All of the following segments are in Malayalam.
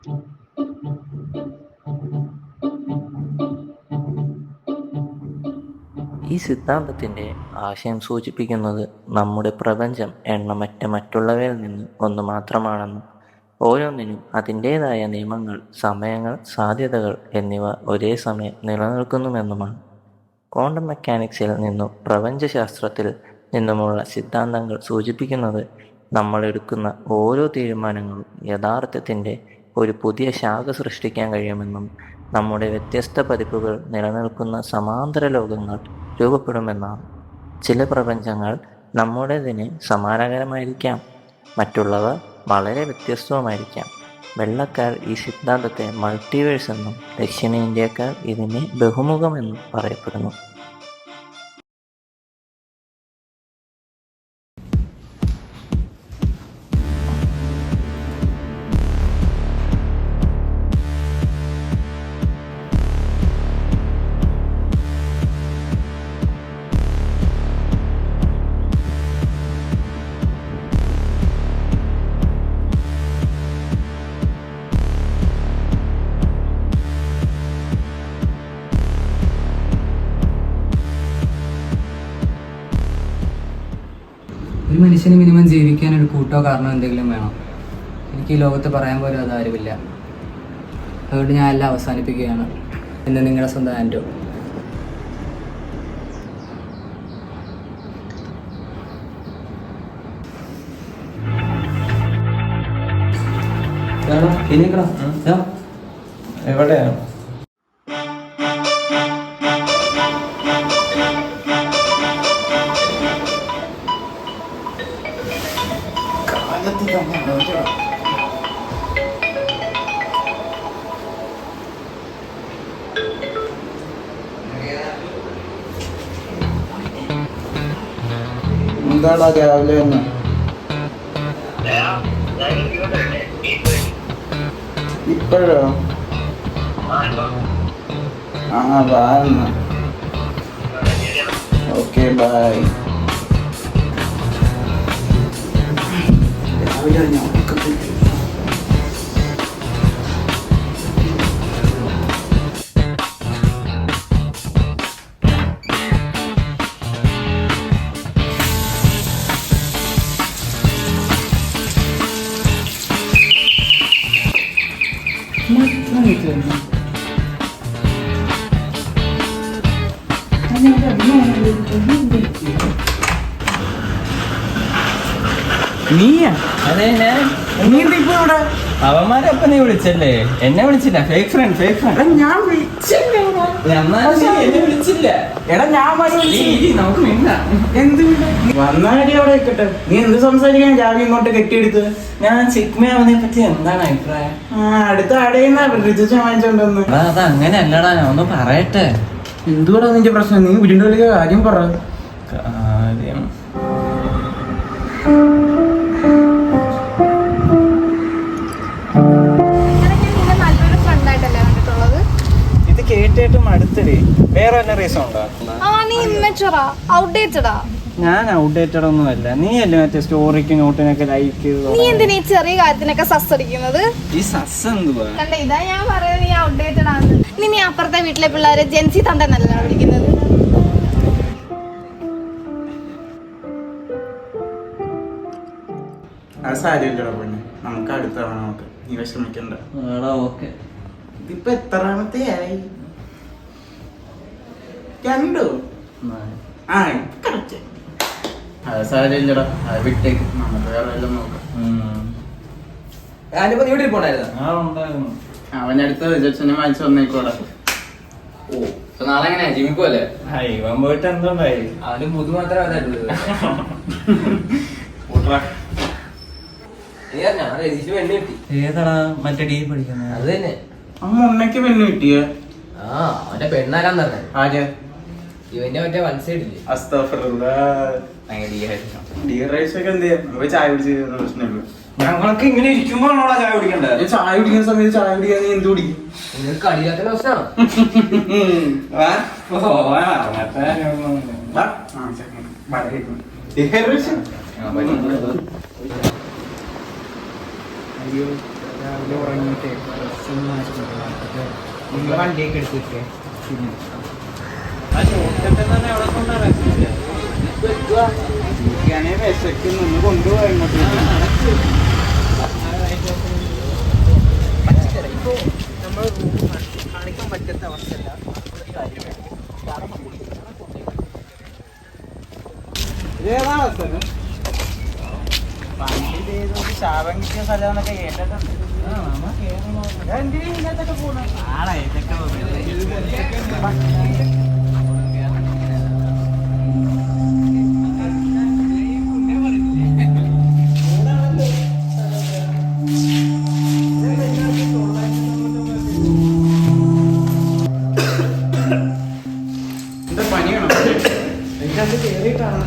ഈ സിദ്ധാന്തത്തിൻ്റെ ആശയം സൂചിപ്പിക്കുന്നത് നമ്മുടെ പ്രപഞ്ചം എണ്ണമറ്റ മറ്റുള്ളവയിൽ നിന്ന് ഒന്ന് മാത്രമാണെന്നും ഓരോന്നിനും അതിൻ്റേതായ നിയമങ്ങൾ, സമയങ്ങൾ, സാധ്യതകൾ എന്നിവ ഒരേ സമയം നിലനിൽക്കുന്നുവെന്നുമാണ്. ക്വാണ്ടം മെക്കാനിക്സിൽ നിന്നും പ്രപഞ്ചശാസ്ത്രത്തിൽ നിന്നുമുള്ള സിദ്ധാന്തങ്ങൾ സൂചിപ്പിക്കുന്നത് നമ്മളെടുക്കുന്ന ഓരോ തീരുമാനങ്ങളും യഥാർത്ഥത്തിൻ്റെ ഒരു പുതിയ ശാഖ സൃഷ്ടിക്കാൻ കഴിയുമെന്നും നമ്മുടെ വ്യത്യസ്ത പതിപ്പുകൾ നിലനിൽക്കുന്ന സമാന്തര ലോകങ്ങൾ രൂപപ്പെടുമെന്നാണ്. ചില പ്രപഞ്ചങ്ങൾ നമ്മുടേതിന് സമാനകരമായിരിക്കാം, മറ്റുള്ളവ വളരെ വ്യത്യസ്തവുമായിരിക്കാം. വെള്ളക്കാർ ഈ സിദ്ധാന്തത്തെ മൾട്ടിവേഴ്സ് എന്നും ദക്ഷിണേന്ത്യക്കാർ ഇതിനെ ബഹുമുഖമെന്നും പറയപ്പെടുന്നു. ഒരു മനുഷ്യന് മിനിമം ജീവിക്കാൻ ഒരു കൂട്ടോ കാരണോ എന്തെങ്കിലും വേണം. എനിക്ക് ഈ ലോകത്ത് പറയാൻ പോലും അതാരുമില്ല. അതുകൊണ്ട് ഞാൻ എല്ലാം അവസാനിപ്പിക്കുകയാണ്. എന്ന് നിങ്ങളുടെ സ്വന്തം ആൻഡോ. എവിടെയാണ്? എന്താടാ രാവിലെ തന്നെ? ഇപ്പോഴോ? ബാ. Okay, bye. രാവിലെ ഞാൻ അവന്മാരപ്പ നീ വിളിച്ചല്ലേ? എന്നെ വിളിച്ചില്ല. Fake friend. ഞാൻ വിളിച്ചില്ല. എന്നെ വിളിച്ചില്ല. എടാ ഞാൻ നമുക്ക് മിണ്ടാം. എന്ത് വന്നാടി അവിടെ വെക്കട്ടെ. നീ എന്ത് സംസാരിക്കാൻ രാവിലെ ഇങ്ങോട്ട് കെട്ടിയെടുത്ത്? ഞാൻ ചിക്മയാവുന്നതിനെ പറ്റി എന്താണ് അഭിപ്രായം? അടുത്ത ആടെയെന്നാ രജിസ്റ്റർ വാങ്ങിച്ചോണ്ടെന്ന്. അത് അങ്ങനെ അല്ലടാ, ഞാൻ ഒന്ന് പറയട്ടെ. എന്തുകൂടാ നിന്റെ പ്രശ്നം? നീ വീടിന്റെ ഉള്ളിൽ കാര്യം പറ. കാര്യം ഇത് കേട്ടിട്ടും അടുത്തടി വേറെ വല്ല റീസൺ ഉണ്ടോ? ഞാൻ ഔട്ട്ഡേറ്റഡ് ഒന്നുമല്ല. നീ അല്ലേ മറ്റേ സ്റ്റോറിക്ക് നോട്ടിനൊക്കെ ലൈക്ക് ചെയ്ത് നീ എന്തിനാ ഈ ചെറിയ കാര്യത്തിനൊക്കെ സസ്സടിക്കുന്നത്? ഈ സസ് എന്തുവാ? കണ്ട, ഇതാ ഞാൻ പറയുന്നത്, നീ ഔട്ട്ഡേറ്റഡ് ആണ്. നീ അപ്പുറത്തെ വീട്ടിലെ പിള്ളേരെ ജെൻസി തണ്ടെന്നല്ല വിളിക്കുന്നത്. അത് സാരിയല്ലടാ പെണ്ണെ, നമുക്ക് അടുത്ത തവണ നോക്കാം. നീ വിഷമിക്കണ്ട. ഇതിപ്പോ എത്രാമത്തെ ആയി? 2. കറക്റ്റ്. അത് സാരിയല്ലടാ, അത് വിട്ടേക്ക്. നമുക്ക് വേറെ എല്ലാം നോക്കാം. അവൻ അടുത്ത റിജക്ഷനെ വാങ്ങിച്ചു വന്നേക്കോടാ. നാളെ എങ്ങനെയാ ജിമ്മിൽ പോലെ? ഇവൻ പോയിട്ട് എന്തുണ്ടായി? അവന് മുതു മാത്രമേ ഏതാടാ മറ്റേ ഡി പഠിക്കുന്നത്? അത് തന്നെ. അമ്മ ഉണ്ണയ്ക്ക് പെണ്ണ് കിട്ടിയ? അവന്റെ പെണ്ണാരാന്ന് പറഞ്ഞ ആര്? ഇവന്റെ മറ്റേ വൺ സൈഡ് ഇല്ലേ? ചായ കുടിച്ച പ്രശ്നമുള്ളൂ. ഞങ്ങൾക്ക് ഇങ്ങനെ ഇരിക്കുമ്പോഴാണോ ചായ കുടിക്കണ്ടേ? ചായ കുടിക്കുന്ന സമയത്ത് ചായ കുടിക്കാൻ നീ എന്ത് കുടിക്കും? നിങ്ങൾക്ക് അടിയാത്ത അവസ്ഥയാണോ? അയ്യോ രാവിലെ ഉറങ്ങിയിട്ട് നിങ്ങൾ വണ്ടിയൊക്കെ എടുത്തിട്ടേ ആ ഷോർട്ട് തന്നെ എവിടെ കൊണ്ടുവരാ വിശക്ക് നിന്ന് കൊണ്ടുപോകാം ഇങ്ങോട്ട്. നമ്മൾ കാണിക്കാൻ പറ്റാത്ത അവസ്ഥയല്ല. ഇതേതാണ് സ്ഥലം? പണ്ടിത് ശാപം കിട്ടിയ സ്ഥലം എന്നൊക്കെ കേട്ടിട്ടുണ്ട്. ഇതിനകത്തൊക്കെ പോകുന്നത് ആളെ ഇതൊക്കെ എന്താ പനിയാണോ? എനിക്കത് കയറിയിട്ടാണ്.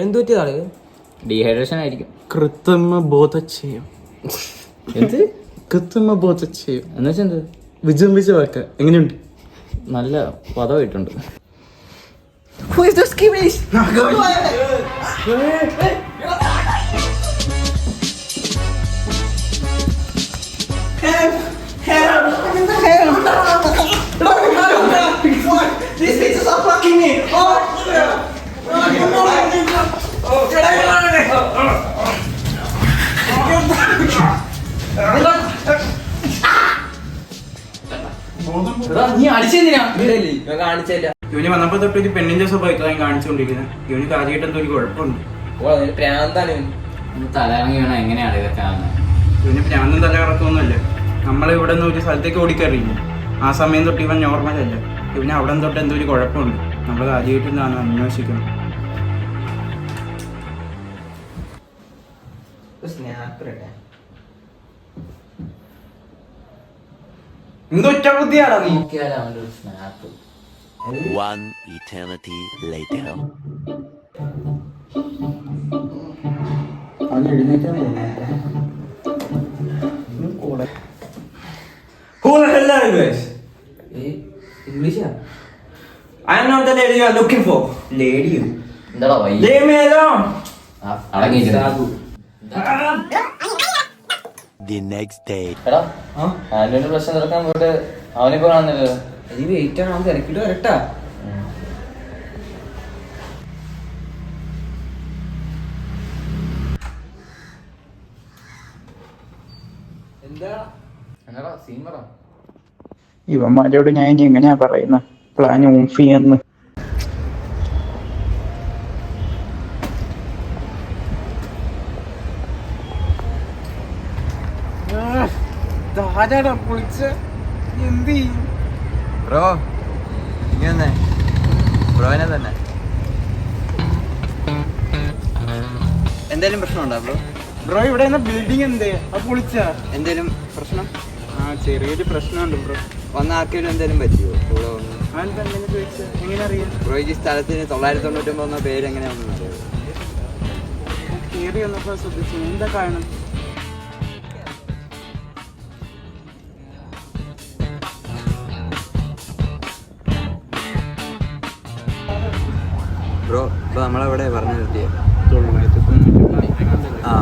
എന്ത് പറ്റിയതാണ്? ഡീഹൈഡ്രേഷൻ ആയിരിക്കും. കൃത്രിമ ബോധക്ഷയം. എന്ത് കൃത്രിമ ബോധക്ഷയം എന്ന് വെച്ചാൽ എന്ത്? വിജംബിച്ച വാക്ക എങ്ങനെയുണ്ട്? നല്ല പദമായിട്ടുണ്ട്. നീ അടിച്ചെന്തിനാ? കാണിച്ചില്ല. ഇവന് വന്നപ്പോ തൊട്ട് ഒരു പെണ്ണിന്റെ സ്വഭാവം കാണിച്ചുകൊണ്ടിരിക്കുന്നത്. ഇവന് കാര്യമായിട്ട് എന്തോ ഒരു കുഴപ്പമുണ്ട്. പ്രാന്താണ്. തലയിറങ്ങി വീണ എങ്ങനെയാണ് ഇതൊക്കെ? ഇവന് പ്രാന്തും തലകറക്കൊന്നുമല്ല. നമ്മളിവിടെ നിന്ന് ഒരു സ്ഥലത്തേക്ക് ഓടിക്കറിയില്ല. ആ സമയം തൊട്ട് ഇവൻ നോർമലല്ല. ഇവന് അവിടെ തൊട്ട് എന്തോ ഒരു കുഴപ്പമുണ്ട്. നമ്മൾ കാര്യമായിട്ട് എന്താണ് അന്വേഷിക്കണം. എന്തൊറ്റ ബുദ്ധിയാണോ നീ? Snap. One eternity later. Who the hell are you guys? ഇംഗ്ലീഷാ? I am not the lady you are looking for. Lady you. എന്താടാ വൈ? Leave me alone. അടങ്ങിയിരിക്കുന്നു. The next day. എടാ ആന്റോണിന്റെ പ്രശ്നം തീർക്കാൻ പോയിട്ട് അവനിപ്പോ കാണുന്നില്ലല്ലോ. നീ വെയിറ്റ് ആണ്, അവൻ തിരക്കിട്ട് വരട്ടാ. എന്താടാ സീൻ പറ. ഇവന്മാരോട് ഞാൻ ഇനി എങ്ങനെയാ പറയുന്ന പ്ലാൻ ഓഫ് ചെയ്യുന്ന? എന്ത് ചെയ്യും ബ്രോ? ഇങ്ങനെ ബ്രോനെ തന്നെ എന്തേലും പ്രശ്നമുണ്ടോ ബ്രോ? ബ്രോ ഇവിടെ ബിൽഡിംഗ് എന്തേ പൊളിച്ച? എന്തേലും പ്രശ്നം? ആ ചെറിയൊരു പ്രശ്നമുണ്ട് ബ്രോ. വന്ന ആർക്കെങ്കിലും എന്തേലും പറ്റുമോ ഇവിടെ വന്ന്? എങ്ങനെ അറിയാം ബ്രോ? ഈ സ്ഥലത്തിന് 999 എന്ന പേര് എങ്ങനെയാണെന്ന് അറിയാം? കേറി വന്നപ്പോ ശ്രദ്ധിച്ചു. എന്താ കാരണം? ബ്രോ ഇപ്പോൾ നമ്മളെവിടെ പറഞ്ഞു നിർത്തിയത്? ആ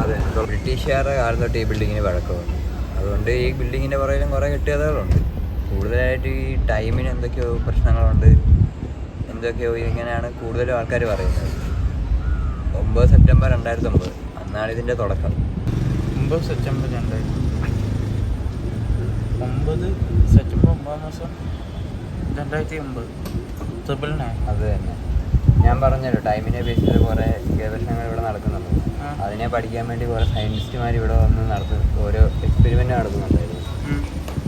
അതെ, ബ്രിട്ടീഷുകാരുടെ കാലം തൊട്ട് ഈ ബിൽഡിങ്ങിന് വഴക്കമുണ്ട്. അതുകൊണ്ട് ഈ ബിൽഡിങ്ങിൻ്റെ പുറകിലും കുറേ കെട്ടിയതുകളുണ്ട്. കൂടുതലായിട്ട് ഈ ടൈമിന് എന്തൊക്കെയോ പ്രശ്നങ്ങളുണ്ട്, എന്തൊക്കെയോ ഇങ്ങനെയാണ് കൂടുതലും ആൾക്കാർ പറയുന്നത്. 9 സെപ്റ്റംബർ 2009 അന്നാണ് ഇതിൻ്റെ തുടക്കം. 9 സെപ്റ്റംബർ 2009. 9 സെപ്റ്റംബർ 9 ദിവസം 2009. അത് തന്നെ ഞാൻ പറഞ്ഞല്ലോ, ടൈമിനെ ബേസ് ചെയ്ത് കുറേ ഗവേഷണങ്ങൾ ഇവിടെ നടക്കുന്നുണ്ട്. അതിനെ പഠിക്കാൻ വേണ്ടി കുറേ സയൻറ്റിസ്റ്റുമാർ ഇവിടെ വന്ന് ഓരോ എക്സ്പെരിമെൻ്റ് നടത്തുന്നുണ്ടായിരുന്നു.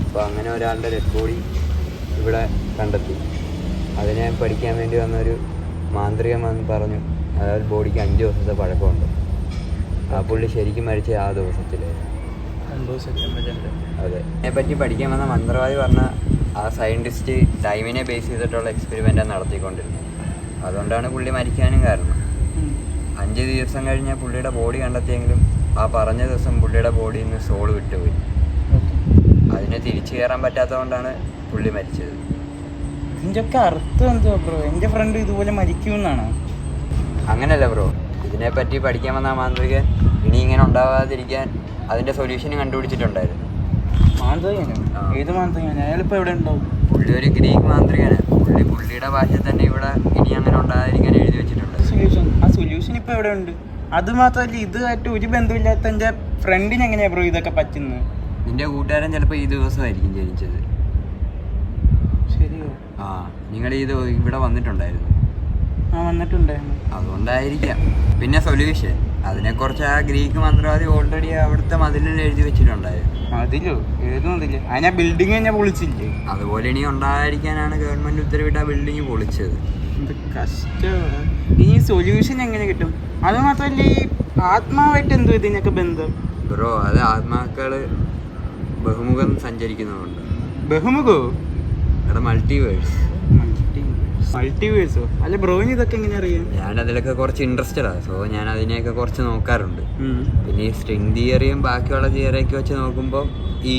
അപ്പോൾ അങ്ങനെ ഒരാളുടെ ഡെഡ് ബോഡി ഇവിടെ കണ്ടെത്തി. അതിനെ പഠിക്കാൻ വേണ്ടി വന്നൊരു മാന്ത്രികം എന്ന് പറഞ്ഞു, അതായത് ബോഡിക്ക് 5 ദിവസത്തെ പഴക്കമുണ്ട്. ആ പുള്ളി ശരിക്കും മരിച്ച ആ ദിവസത്തിലായിരുന്നു. അതെ. അതിനെപ്പറ്റി പഠിക്കാൻ വന്ന മന്ത്രവാദി പറഞ്ഞ ആ സയൻറ്റിസ്റ്റ് ടൈമിനെ ബേസ് ചെയ്തിട്ടുള്ള എക്സ്പെരിമെൻ്റാണ് നടത്തിക്കൊണ്ടിരുന്നത്. അതുകൊണ്ടാണ് പുള്ളി മരിക്കാനും കാരണം. 5 ദിവസം കഴിഞ്ഞാൽ പുള്ളിയുടെ ബോഡി കണ്ടെത്തിയെങ്കിലും ആ പറഞ്ഞ ദിവസം പുള്ളിയുടെ ബോഡിയിൽ നിന്ന് സോള് വിട്ടുപോയി. അതിനെ തിരിച്ചു കയറാൻ പറ്റാത്തതുകൊണ്ടാണ് പുള്ളി മരിച്ചത്. ഇതിൻ്റെയൊക്കെ അർത്ഥം എന്തോ ബ്രോ? എൻ്റെ ഫ്രണ്ട് ഇതുപോലെ മരിക്കുമെന്നാണോ? അങ്ങനെയല്ല ബ്രോ, ഇതിനെപ്പറ്റി പഠിക്കാൻ വന്ന മാന്ത്രികൻ ഇനി ഇങ്ങനെ ഉണ്ടാവാതിരിക്കാൻ അതിൻ്റെ സൊല്യൂഷൻ കണ്ടുപിടിച്ചിട്ടുണ്ടായിരുന്നു. മാന്ത്രികനോ? ഏത് മാന്ത്രികനാണ്? അയാളിപ്പോൾ എവിടെ ഉണ്ടാവും? പുള്ളി ഒരു ഗ്രീക്ക് മാന്ത്രികനാണ്. പുള്ളിയുടെ ഭാഷയിൽ തന്നെ ഇവിടെ ഇനി അങ്ങനെ ഉണ്ടാകാതിരിക്കാൻ എഴുതി വെച്ചിട്ടുണ്ട്. ആ സൊല്യൂഷൻ ഇപ്പോൾ എവിടെ ഉണ്ട്? അത് മാത്രമല്ല, ഇതുമായിട്ട് ഒരു ബന്ധമില്ലാത്ത എൻ്റെ ഫ്രണ്ടിന് എങ്ങനെയാണ് ബ്രോ ഇതൊക്കെ പറ്റുന്നത്? നിന്റെ കൂട്ടുകാരൻ ചിലപ്പോൾ ഈ ദിവസമായിരിക്കും ജനിച്ചത്. ശരിയോ? ആ, നിങ്ങൾ ഇത് ഇവിടെ വന്നിട്ടുണ്ടായിരുന്നു. ആ, വന്നിട്ടുണ്ടായിരുന്നു. അതുകൊണ്ടായിരിക്കാം. പിന്നെ സൊല്യൂഷൻ, അതിനെക്കുറിച്ച് ആ ഗ്രീക്ക് മന്ത്രവാദി ഓൾറെഡി അവിടുത്തെ മതിലിൽ എഴുതി വെച്ചിട്ടുണ്ടായിരുന്നു. മതിലോ? ഏത് മതില്? അതിനാ ബിൽഡിങ് തന്നെ പൊളിച്ചില്ലേ? അതുപോലെ ഇനി ഉണ്ടാകാതിരിക്കാനാണ് ഗവൺമെൻറ് ഉത്തരവിട്ട് ആ ബിൽഡിങ് പൊളിച്ചത്. എന്ത് കഷ്ടമാണ്. ഇനി സൊല്യൂഷൻ എങ്ങനെ കിട്ടും? അത് മാത്രമല്ല, ഈ ആത്മാവായിട്ട് എന്തോ ഇതിനൊക്കെ ബന്ധം? ബ്രോ, അത് ആത്മാക്കൾ ബഹുമുഖം സഞ്ചരിക്കുന്നതുകൊണ്ട്. ബഹുമുഖോ? അവിടെ മൾട്ടിവേഴ്സ്. മൾട്ടിവേഴ്സോ? അല്ല ബ്രോയിന് ഇതൊക്കെ എങ്ങനെ അറിയാം? ഞാൻ അതിലൊക്കെ കുറച്ച് ഇൻട്രസ്റ്റഡാണ്. സോ ഞാൻ അതിനെയൊക്കെ കുറച്ച് നോക്കാറുണ്ട്. പിന്നെ ഈ സ്ട്രിങ് തിയറിയും ബാക്കിയുള്ള തിയറിയൊക്കെ വെച്ച് നോക്കുമ്പോൾ ഈ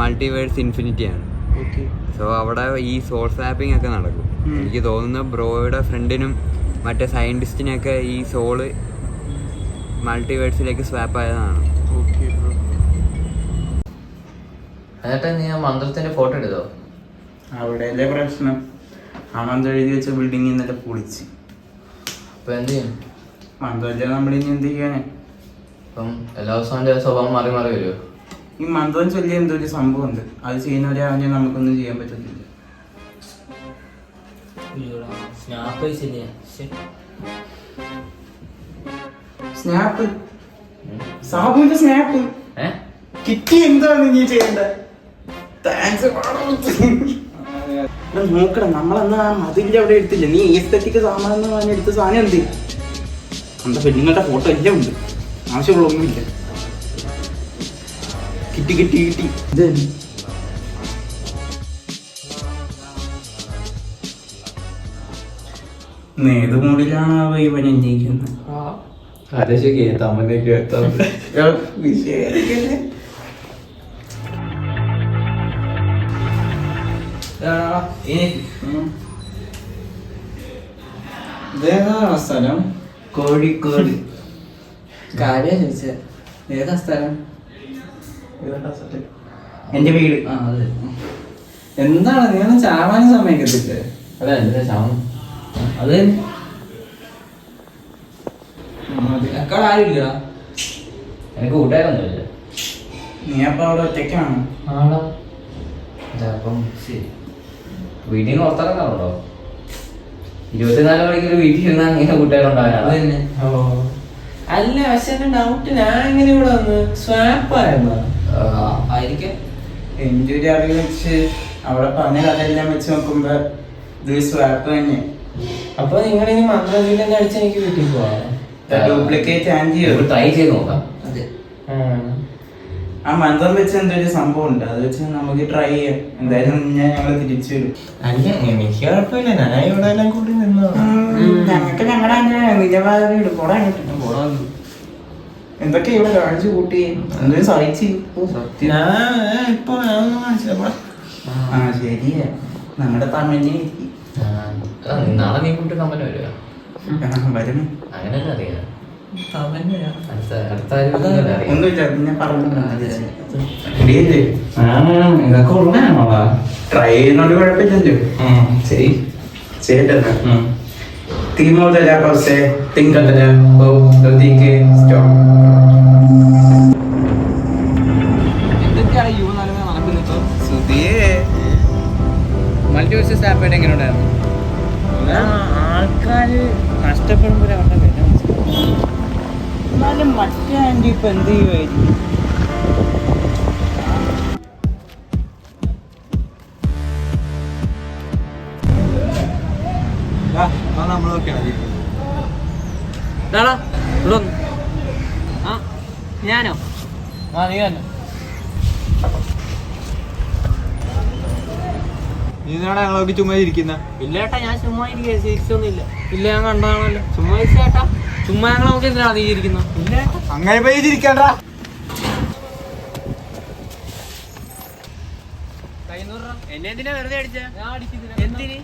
മൾട്ടിവേഴ്സ് ഇൻഫിനിറ്റിയാണ്. സോ അവിടെ ഈ സോൾ സ്വാപ്പിംഗ് ഒക്കെ നടക്കും. എനിക്ക് തോന്നുന്നു ബ്രോയുടെ ഫ്രണ്ടിനും മറ്റേ സയൻറ്റിസ്റ്റിനൊക്കെ ഈ സോള് മൾട്ടിവേഴ്സിലേക്ക് സ്വാപ്പ് ആയതാണ്. എന്നിട്ട് നീ ആ മന്ത്രത്തിന്റെ ഫോട്ടോ എടുത്തോ? അവിടെയല്ലേ പ്രശ്നം. ആ മന്ത്രം എഴുതി വെച്ച ബിൽഡിംഗ് ഇന്നലെ പൊളിച്ച്. അപ്പൊ എന്ത് ചെയ്യും? മന്ത്രമില്ല, നമ്മളിനി എന്ത് ചെയ്യാനാ? അപ്പം എല്ലാ ദിവസവും അവന്റെ സ്വഭാവം മാറി മാറി വരുമോ? ഈ മന്ത്രം ചൊല്ലിയ എന്തോ ഒരു സംഭവം ഉണ്ട്. അത് ചെയ്യുന്നവരാണെങ്കിൽ നമുക്കൊന്നും ചെയ്യാൻ പറ്റത്തില്ല. സ്നാപ്പ്? സാബുവിന്റെ സ്നാപ്പ് കിട്ടി. എന്താണ് നീ ചെയ്യേണ്ടത്? നോക്കണം. നമ്മളെന്നാ മതിന്റെ അവിടെ എടുത്തില്ല. നീ എസ്തെറ്റിക് സാമാനം പറഞ്ഞ എടുത്ത സാധനം എന്ത്? നമ്മുടെ പെണ്ണുങ്ങളുടെ ഫോട്ടോ എല്ലാം ഉണ്ട്. ആവശ്യമുള്ള ഒന്നുമില്ല. കിട്ടി കിട്ടി കിട്ടി. ഇത് ഏത് മൂടിലാണ് ഇവൻ അന്വേഷിക്കുന്നത്? ഇതേതാ സ്ഥലം? കോഴിക്കോട്. കാര്യം ചോദിച്ചേ, ഏതാ സ്ഥലം? എന്റെ വീട്. എന്താണ് നീ ഒന്നും ചാവാനും സമ്മതിക്കത്തില്ലേ? അല്ല എന്താ ചാവും? അത് അതിനേക്കാൾ ആരുമില്ല. എനിക്ക് കൂട്ടുകാരൊന്നുമില്ല. നീ അപ്പൊ അവിടെ ഒറ്റയ്ക്കാണ്? ആണോ? അപ്പം ശരി. വീട്ടിൽ നിന്ന് പുറത്തിറങ്ങാറുണ്ടോ? 24 മണിക്കൂർ വീട്ടിൽ ഇരുന്നാൽ ഇങ്ങനെ കൂട്ടുകാരുണ്ടാകാനാണ്. അല്ല, പക്ഷെ എന്റെ ഡൗട്ട്, ഞാൻ എങ്ങനെ ഇവിടെ വന്ന് സ്വാപ്പായിരുന്നു ആയിരിക്കും. എന്റെ ഒരു അറിവ് വെച്ച് അവിടെ പറഞ്ഞ കഥയെല്ലാം വെച്ച് നോക്കുമ്പോ ഇത് സ്വാപ്പ് തന്നെ. അപ്പൊ നിങ്ങൾ ഇനി മന്ത്രം അടിച്ച് എനിക്ക് വീട്ടിൽ പോവാം. ഡ്യൂപ്ലിക്കേറ്റ് ആൻഡ് ട്രൈ ചെയ്ത് നോക്കാം. ആ മന്ത്രം വെച്ച് എന്തൊരു സംഭവം ഉണ്ട്. അത് വെച്ച് നമുക്ക് ട്രൈ ചെയ്യാം. എന്തായാലും ഞങ്ങള് തിരിച്ചു വരും. അല്ല, എനിക്ക് കുഴപ്പമില്ല, ഞാൻ ഇവിടെ എല്ലാം കൂടി നിന്നു. ഞങ്ങൾക്ക് ഞങ്ങളുടെ നിലവാരം എന്തൊക്കെ ഇവിടെ കാണിച്ചു കൂട്ടി എന്തൊരു സഹിച്ചു. ഞാൻ ഇപ്പൊ ആ ശരിയാ, നമ്മുടെ തമിഴിനെ നാളെ നീ കൂട്ടി കമ്പനി വരുക. വരും. അങ്ങനെയല്ല അറിയാം. ഒന്നുമില്ല, പിന്നെ പറഞ്ഞു. ഇതൊക്കെ ഉള്ളതാണോടാ? ട്രൈ ചെയ്യുന്നോണ്ട് കുഴപ്പമില്ലല്ലോ. ശരി ശരിയല്ല. Timo de la Pause, Tinka de la O, Dotike, Stop. എന്തൊക്കെയാണ് യുവനാലുമേ നടക്കുന്നത്? സുധിയേ, മൾട്ടിവേഴ്സസ് ആപ്പായിട്ട് എങ്ങനെ ഉണ്ടായിരുന്നു? ആൾക്കാര് നഷ്ടപ്പെടുമ്പോൾ അവരുടെ വില മനസ്സിലാവും. എന്നാലും മറ്റേ ആൻറ്റി ഇപ്പൊ എന്ത് ചെയ്യുമായിരിക്കും? നമ്മൾ ഞാനോ? നീ തന്നെ. നീനാണ് ഞങ്ങളൊക്കെ ചുമ്മാ ഇരിക്കുന്ന. ഇല്ല ഏട്ടാ, ഞാൻ ചുമ്മാ ഇരിക്കുക, ചിരിച്ചൊന്നുമില്ല. ഇല്ല, ഞാൻ കണ്ടതാണല്ലോ. ചുമ്മാ ചേട്ടാ, ചുമ്മാ ഞങ്ങൾ നമുക്ക് എന്തിനാ നീ ഇരിക്കുന്നു? ഇല്ല അങ്ങനെ പോയി ചിരിക്കണ്ട. എന്നെ എന്തിനാ വെറുതെ അടിച്ച? ഞാൻ അടിക്കുന്നില്ല. എന്തിന്?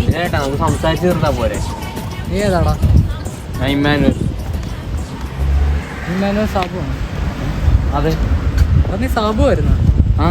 എന്തിനാ നമുക്ക് സംസാരിച്ചു തീർത്താ പോരെ? നീ ഏതാടാ? ഞാൻ ഇമ്മാനുവൽ. ഇമ്മാനുവൽ സാബു? അതെ. നീ സാബു വരുന്ന? ആ